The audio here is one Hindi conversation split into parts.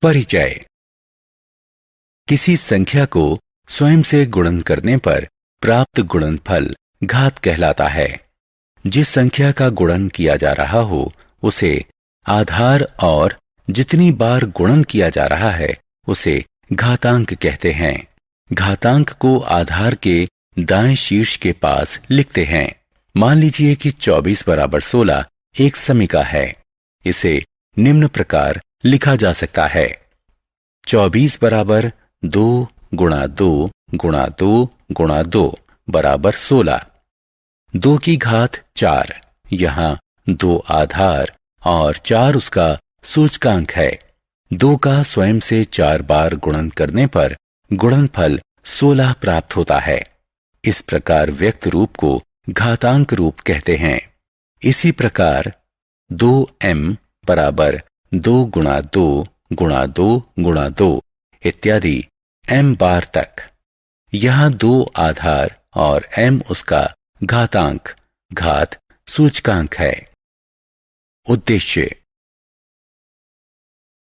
परिचय। किसी संख्या को स्वयं से गुणन करने पर प्राप्त गुणनफल घात कहलाता है। जिस संख्या का गुणन किया जा रहा हो उसे आधार और जितनी बार गुणन किया जा रहा है उसे घातांक कहते हैं। घातांक को आधार के दाएं शीर्ष के पास लिखते हैं। मान लीजिए कि 24 बराबर 16 एक समीका है। इसे निम्न प्रकार लिखा जा सकता है। 24 बराबर 2 गुणा 2 गुणा 2 गुणा 2 बराबर 16। 2 की घात 4, यहाँ 2 आधार और 4 उसका सूचकांक है। 2 का स्वयं से 4 बार गुणन करने पर गुणनफल 16 प्राप्त होता है। इस प्रकार व्यक्त रूप को घातांक रूप कहते हैं। इसी प्रकार 2m बराबर 2 गुणा 2 गुणा 2 गुणा 2 इत्यादि m बार तक। यहाँ 2 आधार और m उसका घातांक घात सूचकांक है। उद्देश्य।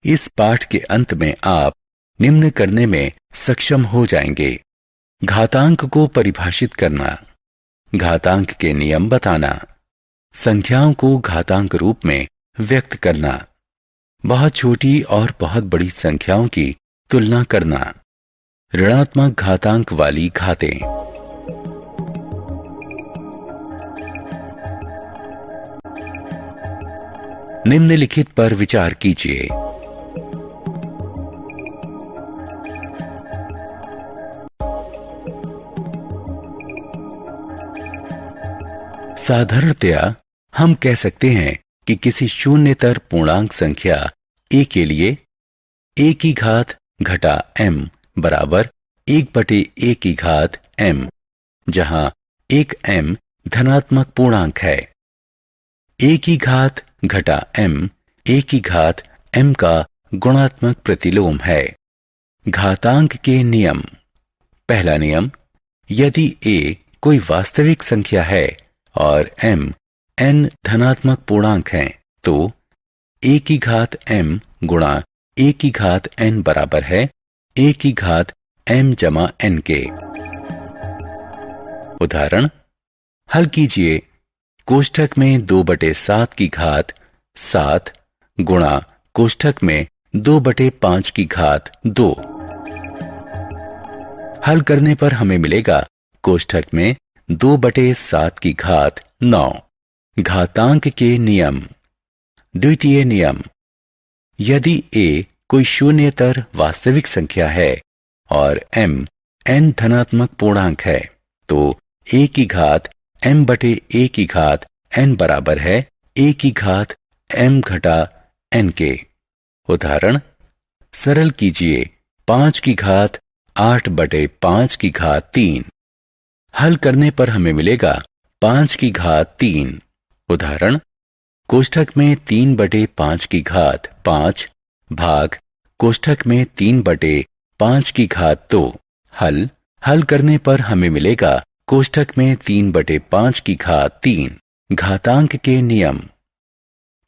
इस पाठ के अंत में आप निम्न करने में सक्षम हो जाएंगे: घातांक को परिभाषित करना, घातांक के नियम बताना, संख्याओं को घातांक रूप में व्यक्त करना, बहुत छोटी और बहुत बड़ी संख्याओं की तुलना करना, ऋणात्मक घातांक वाली घातें। निम्नलिखित पर विचार कीजिए। साधारणतया हम कह सकते हैं कि किसी शून्यतर पूर्णांक संख्या a के लिए a की घात घटा m बराबर 1/a की घात m, जहां एक m धनात्मक पूर्णांक है। a की घात घटा m a की घात m का गुणात्मक प्रतिलोम है। घातांक के नियम। पहला नियम, यदि a कोई वास्तविक संख्या है और m n धनात्मक पूर्णांक हैं तो a की घात m गुणा a की घात n बराबर है a की घात m जमा n के। उदाहरण हल कीजिए। कोष्ठक में 2/7 की घात 7 गुणा कोष्ठक में 2/5 की घात 2। हल करने पर हमें मिलेगा कोष्ठक में 2/7 की घात 9। घातांक के नियम। द्वितीय नियम, यदि a कोई शून्यतर वास्तविक संख्या है और m n धनात्मक पूर्णांक है तो a की घात m/a की घात n बराबर है a की घात m घटा n के। उदाहरण सरल कीजिए। 5 की घात 8/5 की घात 3। हल करने पर हमें मिलेगा 5 की घात 3। उदाहरण कोष्ठक में 3/5 की घात 5 भाग कोष्ठक में 3/5 की घात 2। हल करने पर हमें मिलेगा कोष्ठक में 3/5 की घात 3। घातांक के नियम।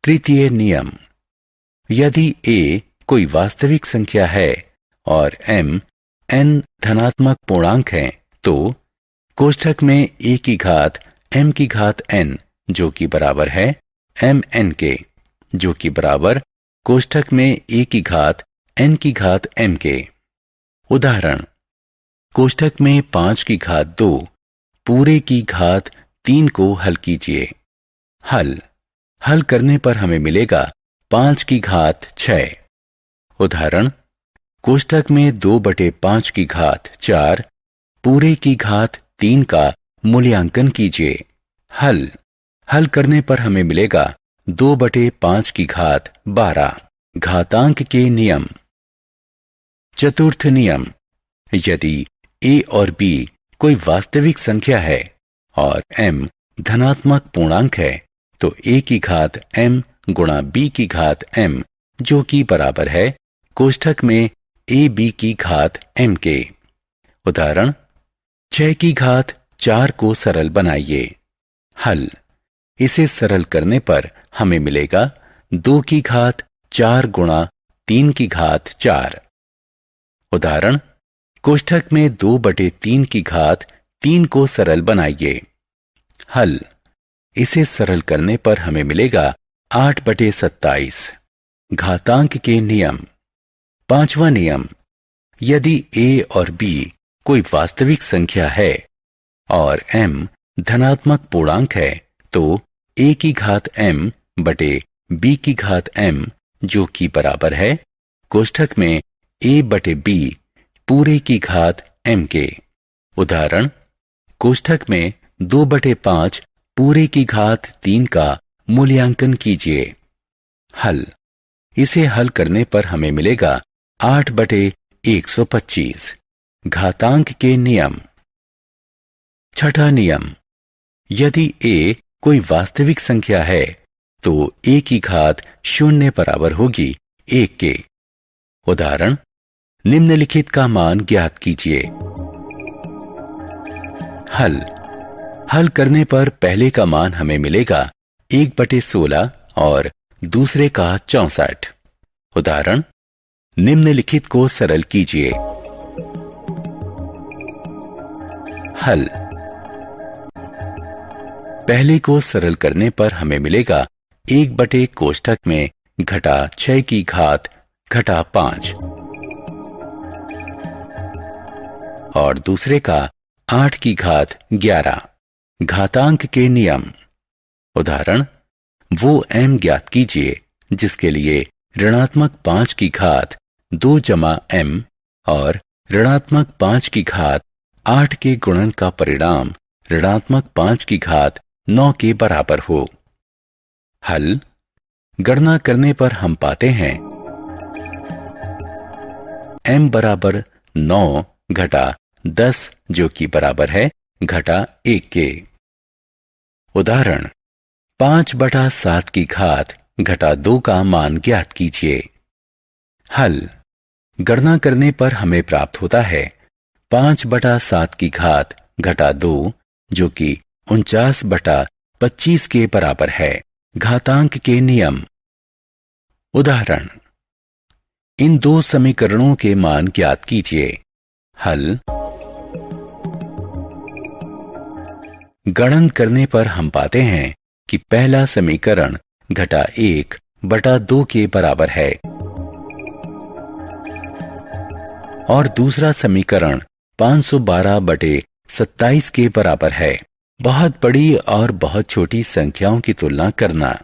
तृतीय नियम, यदि a कोई वास्तविक संख्या है और m n धनात्मक पूर्णांक है तो कोष्ठक में a की घात m की घात n जो कि बराबर है m n के, जो कि बराबर कोष्ठक में a की घात n की घात m के। उदाहरण कोष्ठक में 5 की घात 2 पूरे की घात 3 को हल कीजिए। हल करने पर हमें मिलेगा 5 की घात 6। उदाहरण कोष्ठक में 2/5 की घात 4 पूरे की घात 3 का मूल्यांकन कीजिए। हल करने पर हमें मिलेगा 2/5 की घात 12। घातांक के नियम। चतुर्थ नियम, यदि a और b कोई वास्तविक संख्या है और m धनात्मक पूर्णांक है तो a की घात m गुणा b की घात m जो कि बराबर है कोष्ठक में ab की घात m के। उदाहरण 6 की घात 4 को सरल बनाइए। इसे सरल करने पर हमें मिलेगा 2 की घात 4 गुणा 3 की घात 4। उदाहरण, कोष्ठक में 2/3 की घात 3 को सरल बनाइए। हल, इसे सरल करने पर हमें मिलेगा 8/27। घातांक के नियम। पांचवा नियम, यदि a और b कोई वास्तविक संख्या है और m धनात्मक पूर्णांक है तो a की घात m बटे b की घात m, जो कि बराबर है कोष्ठक में a बटे b पूरे की घात m के। उदाहरण, कोष्ठक में 2/5 पूरे की घात 3 का मूल्यांकन कीजिए। हल, इसे हल करने पर हमें मिलेगा 8/125। घातांक के नियम। छठा नियम, यदि a कोई वास्तविक संख्या है तो a की घात 0 बराबर होगी 1 के। उदाहरण, निम्नलिखित का मान ज्ञात कीजिए। हल करने पर पहले का मान हमें मिलेगा 1/16 और दूसरे का 64। उदाहरण, निम्नलिखित को सरल कीजिए। हल, पहले को सरल करने पर हमें मिलेगा 1 कोष्ठक में घटा 6 की घात घटा 5 और दूसरे का 8 की घात 11। घातांक के नियम। उदाहरण, वो m ज्ञात कीजिए जिसके लिए ऋणात्मक 5 की घात 2 जमा m और ऋणात्मक 5 की घात 8 के गुणन का परिणाम ऋणात्मक 5 की घात 9 के बराबर हो। हल, गणना करने पर हम पाते हैं m बराबर 9 घटा 10, जो कि बराबर है घटा 1 के। उदाहरण, 5/7 की घात घटा 2 का मान ज्ञात कीजिए। हल, गणना करने पर हमें प्राप्त होता है 5/7 की घात घटा 2, जो कि 49/25 के बराबर है। घातांक के नियम। उदाहरण, इन दो समीकरणों के मान ज्ञात कीजिए। हल, गणन करने पर हम पाते हैं कि पहला समीकरण घटा 1/2 के बराबर है और दूसरा समीकरण 512/27 के बराबर है। बहुत बड़ी और बहुत छोटी संख्याओं की तुलना करना।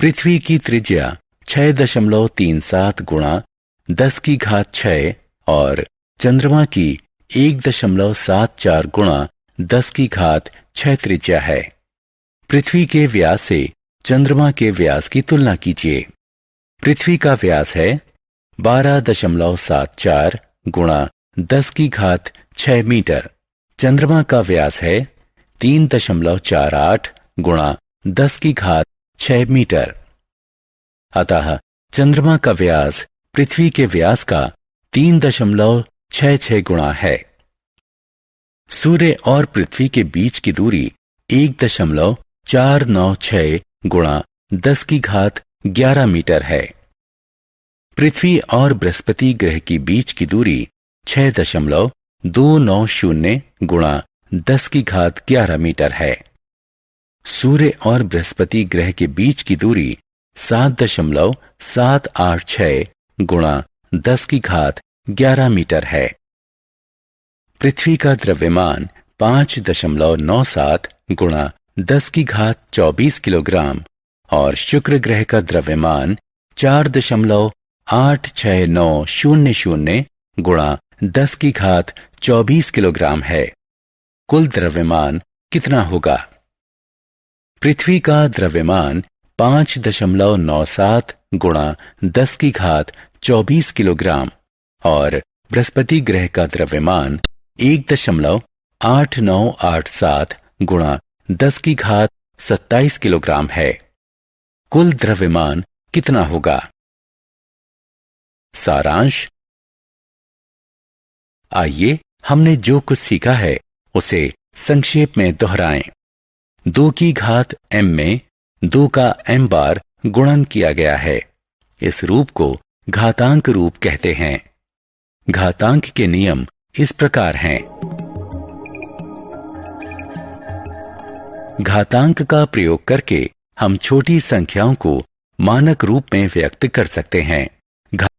पृथ्वी की त्रिज्या 6.37 गुणा 10 की घात 6 और चंद्रमा की 1.74 गुणा 10 की घात 6 त्रिज्या है। पृथ्वी के व्यास से चंद्रमा के व्यास की तुलना कीजिए। पृथ्वी का व्यास है 12.74 गुणा 10 की घात 6 मीटर। चंद्रमा का व्यास है 3.48 गुणा 10 की घात 6 मीटर। अतः चंद्रमा का व्यास पृथ्वी के व्यास का 3.66 गुणा है। सूर्य और पृथ्वी के बीच की दूरी 1.496 गुणा 10 की घात 11 मीटर है। पृथ्वी और बृहस्पति ग्रह की बीच की दूरी 6.290 गुणा 10 की घात 11 मीटर है। सूर्य और बृहस्पति ग्रह के बीच की दूरी 7.786 गुणा 10 की घात 11 मीटर है। पृथ्वी का द्रव्यमान 5.97 गुणा 10 की घात 24 किलोग्राम और शुक्र ग्रह का द्रव्यमान 4.86900 गुणा 10 की घात 24 किलोग्राम है। कुल द्रव्यमान कितना होगा? पृथ्वी का द्रव्यमान 5.97 गुणा 10 की घात 24 किलोग्राम और बृहस्पति ग्रह का द्रव्यमान 1.8987 गुणा 10 की घात 27 किलोग्राम है। कुल द्रव्यमान कितना होगा? सारांश। आइए हमने जो कुछ सीखा है उसे संक्षेप में दोहराएं। 2 की घात m में 2 का m बार गुणन किया गया है। इस रूप को घातांक रूप कहते हैं। घातांक के नियम इस प्रकार हैं। घातांक का प्रयोग करके हम छोटी संख्याओं को मानक रूप में व्यक्त कर सकते हैं।